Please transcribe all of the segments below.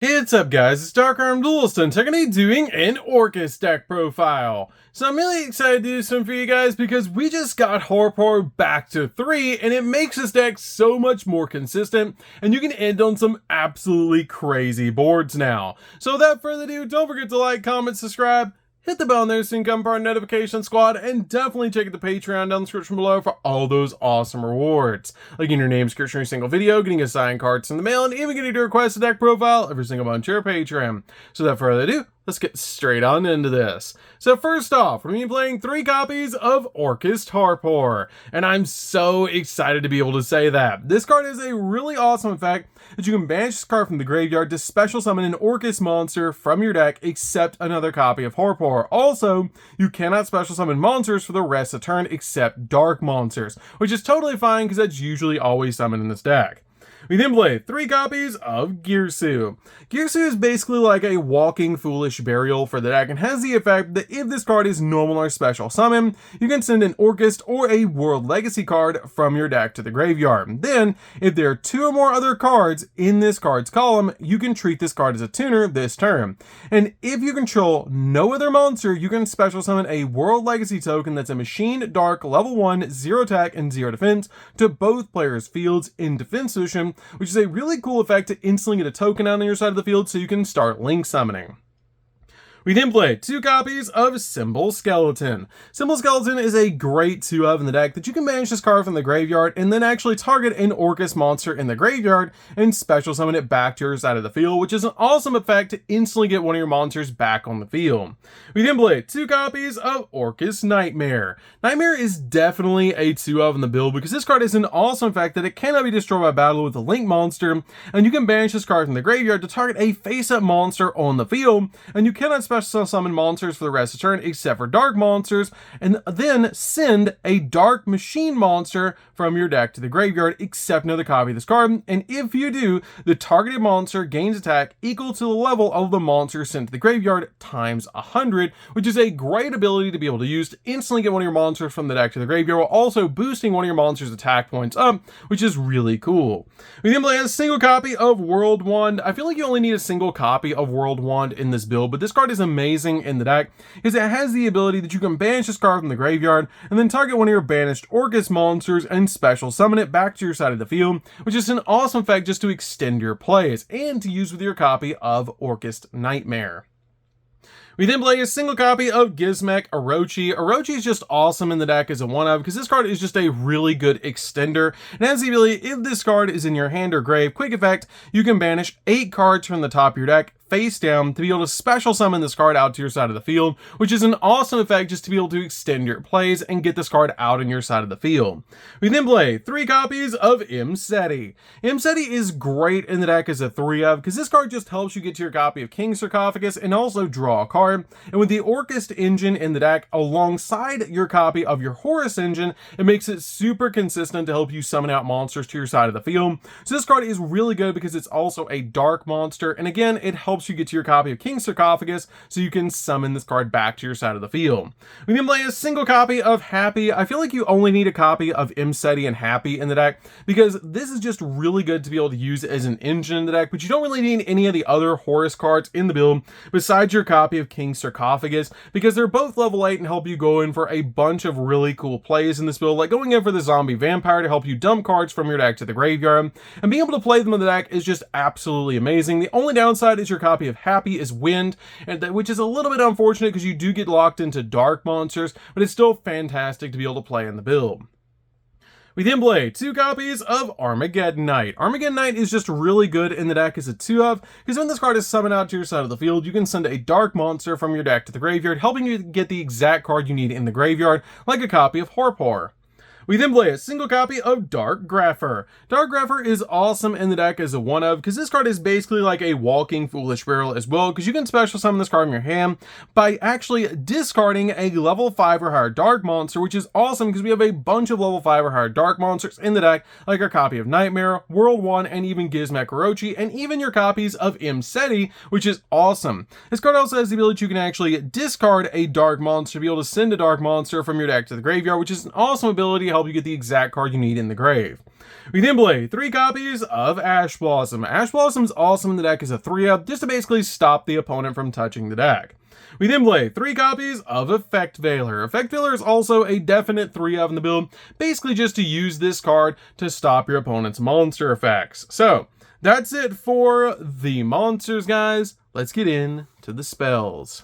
Hey, what's up guys, it's DarkArmedDuelist and today doing an Orcust deck profile. So I'm really excited to do some for you guys because we just got Horror back to 3 and it makes this deck so much more consistent and you can end on some absolutely crazy boards now. So without further ado, don't forget to like, comment, subscribe, hit the bell there so you can become part of the notification squad, and definitely check out the Patreon down in the description below for all those awesome rewards. Like getting your name description every single video, getting assigned cards in the mail, and even getting to request a deck profile every single month to your Patreon. So without further ado, let's get straight on into this. So first off, we're going to be playing 3 copies of Orcust Horror, and I'm so excited to be able to say that. This card is a really awesome effect that you can banish this card from the graveyard to special summon an Orcust monster from your deck except another copy of Horror. Also, you cannot special summon monsters for the rest of the turn except dark monsters, which is totally fine because that's usually always summoned in this deck. We then play 3 copies of Yugioh. Yugioh is basically like a walking foolish burial for the deck and has the effect that if this card is normal or special summon, you can send an Orcust or a World Legacy card from your deck to the graveyard. Then, if there are 2 or more other cards in this card's column, you can treat this card as a tuner this turn. And if you control no other monster, you can special summon a World Legacy token that's a Machine Dark level 1, 0 attack and 0 defense to both players' fields in defense position, which is a really cool effect to instantly get a token out on your side of the field so you can start link summoning. We then play 2 copies of Symbol Skeleton. Symbol Skeleton is a great 2-of in the deck that you can banish this card from the graveyard and then actually target an Orcust monster in the graveyard and special summon it back to your side of the field, which is an awesome effect to instantly get one of your monsters back on the field. We then play 2 copies of Orcust Nightmare. Nightmare is definitely a 2-of in the build because this card is an awesome effect that it cannot be destroyed by battle with a link monster, and you can banish this card from the graveyard to target a face-up monster on the field, and you cannot special summon monsters for the rest of the turn except for dark monsters, and then send a dark machine monster from your deck to the graveyard except another copy of this card, and if you do, the targeted monster gains attack equal to the level of the monster sent to the graveyard times 100, which is a great ability to be able to use to instantly get one of your monsters from the deck to the graveyard while also boosting one of your monsters' attack points up, which is really cool. We then play a single copy of World Wand. I feel like you only need a single copy of World Wand in this build, but this card is amazing in the deck because it has the ability that you can banish this card from the graveyard and then target one of your banished Orcust monsters and special summon it back to your side of the field, which is an awesome effect just to extend your plays and to use with your copy of Orcust Nightmare. We then play a single copy of Gizmek Orochi. Orochi is just awesome in the deck as a 1-of because this card is just a really good extender and has the ability, if this card is in your hand or grave, quick effect, you can banish 8 cards from the top of your deck face down to be able to special summon this card out to your side of the field, which is an awesome effect just to be able to extend your plays and get this card out on your side of the field. We then play 3 copies of Imseti. Imseti is great in the deck as a 3-of because this card just helps you get to your copy of King Sarcophagus and also draw a card, and with the Orcust engine in the deck alongside your copy of your Horus engine, it makes it super consistent to help you summon out monsters to your side of the field. So this card is really good because it's also a dark monster, and again, it helps you get to your copy of King Sarcophagus so you can summon this card back to your side of the field. We can play a single copy of Happy. I feel like you only need a copy of Imseti and Happy in the deck because this is just really good to be able to use as an engine in the deck, but you don't really need any of the other Horus cards in the build besides your copy of King Sarcophagus because they're both level 8 and help you go in for a bunch of really cool plays in this build, like going in for the Zombie Vampire to help you dump cards from your deck to the graveyard, and being able to play them in the deck is just absolutely amazing. The only downside is your copy of Happy is Wind, and which is a little bit unfortunate because you do get locked into dark monsters, but it's still fantastic to be able to play in the build. We then play 2 copies of Armageddon Knight. Armageddon Knight is just really good in the deck as a 2-of because when this card is summoned out to your side of the field, you can send a dark monster from your deck to the graveyard, helping you get the exact card you need in the graveyard, like a copy of Horror. We then play a single copy of Dark Grapher. Dark Grapher is awesome in the deck as a 1-of because this card is basically like a walking foolish barrel as well because you can special summon this card in your hand by actually discarding a level 5 or higher dark monster, which is awesome because we have a bunch of level 5 or higher dark monsters in the deck, like our copy of Nightmare, World 1, and even Gizmek Orochi, and even your copies of Imseti, which is awesome. This card also has the ability you can actually discard a dark monster to be able to send a dark monster from your deck to the graveyard, which is an awesome ability to help you get the exact card you need in the grave. We then play 3 copies of Ash Blossom. Ash Blossom's awesome in the deck as a 3-up, just to basically stop the opponent from touching the deck. We then play 3 copies of Effect Veiler. Effect Veiler is also a definite 3-up in the build, basically just to use this card to stop your opponent's monster effects. So, that's it for the monsters, guys. Let's get into the spells.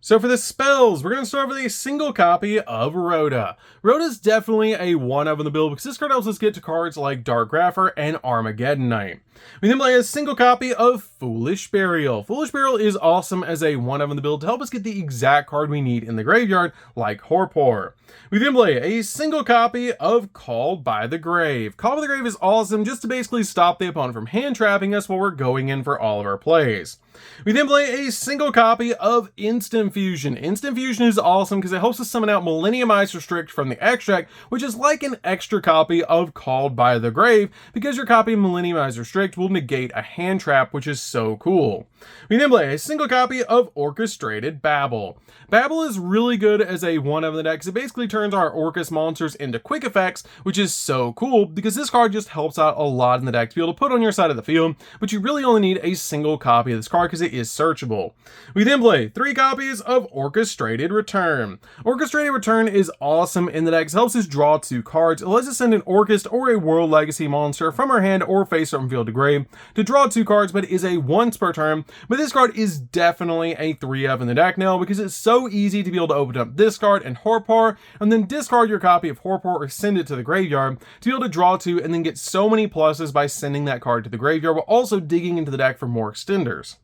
So for the spells, we're going to start with a single copy of Rhoda. Rhoda's definitely a 1-up in the build because this card helps us get to cards like Dark Grapher and Armageddon Knight. We then play a single copy of Foolish Burial. Foolish Burial is awesome as a 1-up in the build to help us get the exact card we need in the graveyard, like Horpor. We then play a single copy of Called by the Grave. Called by the Grave is awesome just to basically stop the opponent from hand trapping us while we're going in for all of our plays. We then play a single copy of Instant Fusion. Instant Fusion is awesome because it helps us summon out Millennium Ice Restrict from the extract, which is like an extra copy of Called by the Grave, because your copy of Millennium Ice Restrict will negate a hand trap, which is so cool. We then play a single copy of Orchestrated Babel. Babel is really good as a 1-up in the deck because it basically turns our Orcust monsters into quick effects, which is so cool because this card just helps out a lot in the deck to be able to put on your side of the field, but you really only need a single copy of this card because it is searchable. We then play 3 copies of Orchestrated Return. Orchestrated Return is awesome in the deck. It helps us draw 2 cards. It lets us send an Orcust or a World Legacy monster from our hand or face from field to grave to draw 2 cards, but it is a once per turn. But this card is definitely a 3-up in the deck now because it's so easy to be able to open up this card and Horpor, and then discard your copy of Horpor or send it to the graveyard to be able to draw 2 and then get so many pluses by sending that card to the graveyard while also digging into the deck for more extenders.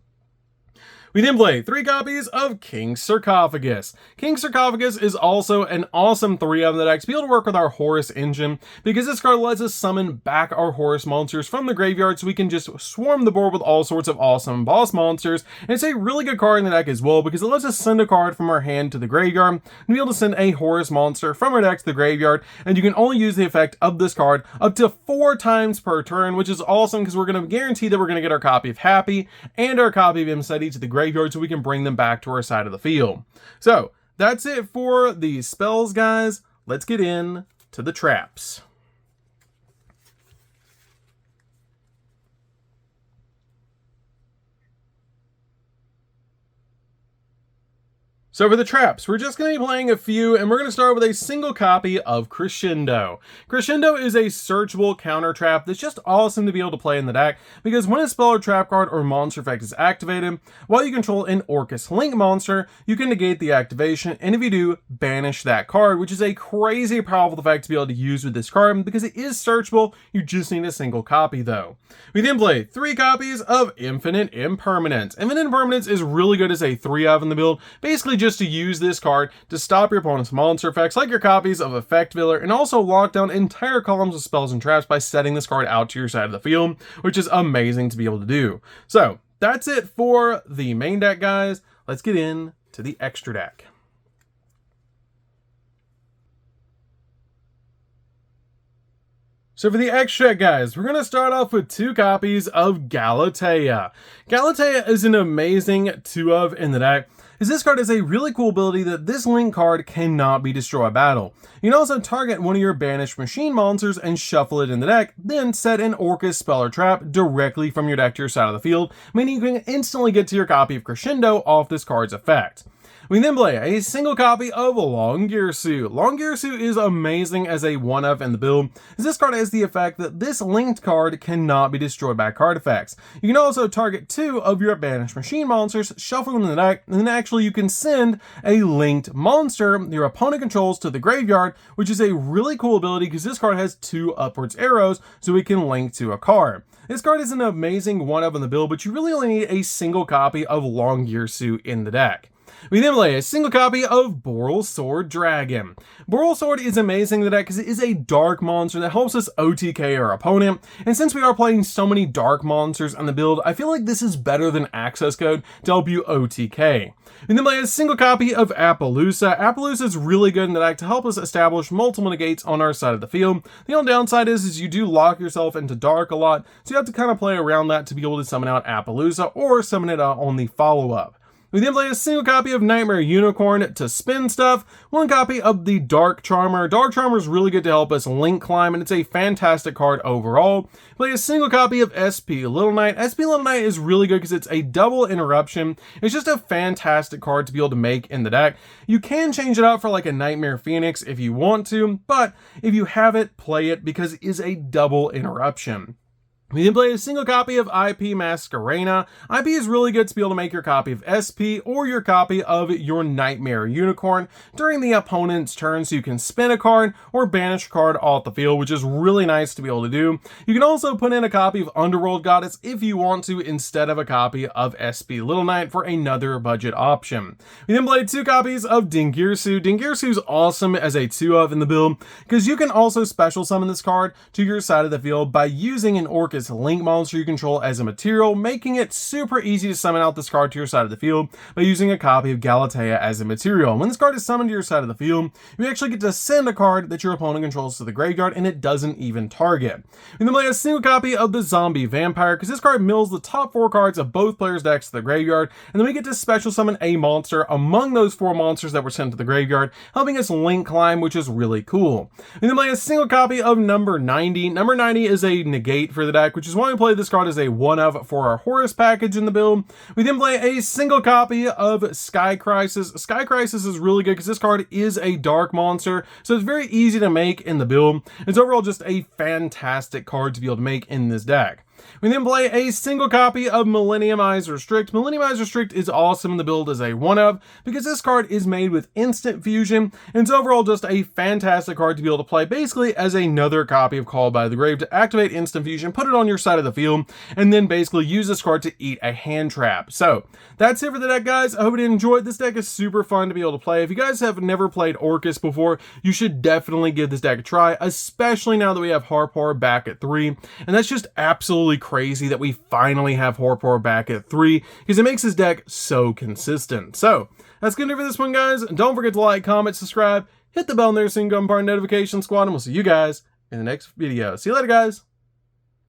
We then play 3 copies of King Sarcophagus. King Sarcophagus is also an awesome 3-up in the deck to be able to work with our Horus engine, because this card lets us summon back our Horus monsters from the graveyard so we can just swarm the board with all sorts of awesome boss monsters. And it's a really good card in the deck as well because it lets us send a card from our hand to the graveyard and be able to send a Horus monster from our deck to the graveyard, and you can only use the effect of this card up to 4 times per turn, which is awesome because we're going to guarantee that we're going to get our copy of Happy and our copy of Imseti to the graveyard so we can bring them back to our side of the field. So that's it for the spells, guys. Let's get in to the traps. So for the traps, we're just going to be playing a few, and we're going to start with a single copy of Crescendo. Crescendo is a searchable counter trap that's just awesome to be able to play in the deck, because when a spell or trap card or monster effect is activated, while you control an Orcust Link monster, you can negate the activation, and if you do, banish that card, which is a crazy powerful effect to be able to use with this card, because it is searchable. You just need a single copy though. We then play 3 copies of Infinite Impermanence. Infinite Impermanence is really good as a 3-up in the build, basically just to use this card to stop your opponent's monster effects like your copies of Effect Veiler, and also lock down entire columns of spells and traps by setting this card out to your side of the field, which is amazing to be able to do. So that's it for the main deck, guys. Let's get in to the extra deck. So for the extra, guys, we're going to start off with 2 copies of Galatea. Galatea is an amazing 2-of in the deck, as this card has a really cool ability that this Link card cannot be destroyed by battle. You can also target one of your banished machine monsters and shuffle it in the deck, then set an Orcust spell or trap directly from your deck to your side of the field, meaning you can instantly get to your copy of Crescendo off this card's effect. We then play a single copy of Longyearsu. Longyearsu is amazing as a 1-up in the build, as this card has the effect that this linked card cannot be destroyed by card effects. You can also target 2 of your banished machine monsters, shuffle them in the deck, and then actually you can send a linked monster your opponent controls to the graveyard, which is a really cool ability because this card has 2 upwards arrows, so we can link to a card. This card is an amazing 1-up in the build, but you really only need a single copy of Longyearsu in the deck. We then play a single copy of Boral Sword Dragon. Boral Sword is amazing in the deck because it is a dark monster that helps us OTK our opponent, and since we are playing so many dark monsters on the build, I feel like this is better than access code to help you OTK. We then play a single copy of Appaloosa. Appaloosa is really good in the deck to help us establish multiple negates on our side of the field. The only downside is you do lock yourself into dark a lot, so you have to kind of play around that to be able to summon out Appaloosa or summon it out on the follow-up. We then play a single copy of Nightmare Unicorn to spin stuff, one copy of the Dark Charmer. Dark Charmer is really good to help us link climb, and it's a fantastic card overall. Play a single copy of SP Little Knight. SP Little Knight is really good because it's a double interruption. It's just a fantastic card to be able to make in the deck. You can change it out for like a Nightmare Phoenix if you want to, but if you have it, play it because it is a double interruption. We then play a single copy of IP Masquerena. IP is really good to be able to make your copy of SP or your copy of your Nightmare Unicorn during the opponent's turn, so you can spin a card or banish a card off the field, which is really nice to be able to do. You can also put in a copy of Underworld Goddess if you want to instead of a copy of SP Little Knight for another budget option. We then play 2 copies of Dingirsu. Dingirsu is awesome as a 2-of in the build because you can also special summon this card to your side of the field by using an Orcust link monster you control as a material, making it super easy to summon out this card to your side of the field by using a copy of Galatea as a material. And when this card is summoned to your side of the field, you actually get to send a card that your opponent controls to the graveyard, and it doesn't even target. And then play a single copy of the Zombie Vampire, because this card mills the top 4 cards of both players' decks to the graveyard, and then we get to special summon a monster among those 4 monsters that were sent to the graveyard, helping us link climb, which is really cool. And then play a single copy of Number 90. Number 90 is a negate for the deck, which is why we play this card as a 1-of for our Horus package in the build. We then play a single copy of Sky Crisis. Sky Crisis is really good because this card is a dark monster, so it's very easy to make in the build. It's overall just a fantastic card to be able to make in this deck. We then play a single copy of Millenniumize Restrict. Millenniumize Restrict is awesome in the build as a 1-of because this card is made with instant fusion, and it's overall just a fantastic card to be able to play basically as another copy of Called by the Grave to activate instant fusion, put it on your side of the field, and then basically use this card to eat a hand trap. So that's it for the deck, guys. I hope you enjoyed. This deck is super fun to be able to play. If you guys have never played Orcust before, you should definitely give this deck a try, especially now that we have Harpor back at 3, and that's just absolutely crazy that we finally have Harpor back at 3 because it makes this deck so consistent. So that's gonna do for this one, guys. Don't forget to like, comment, subscribe, hit the bell in there so you can become part of the notification squad, and we'll see you guys in the next video. See you later, guys.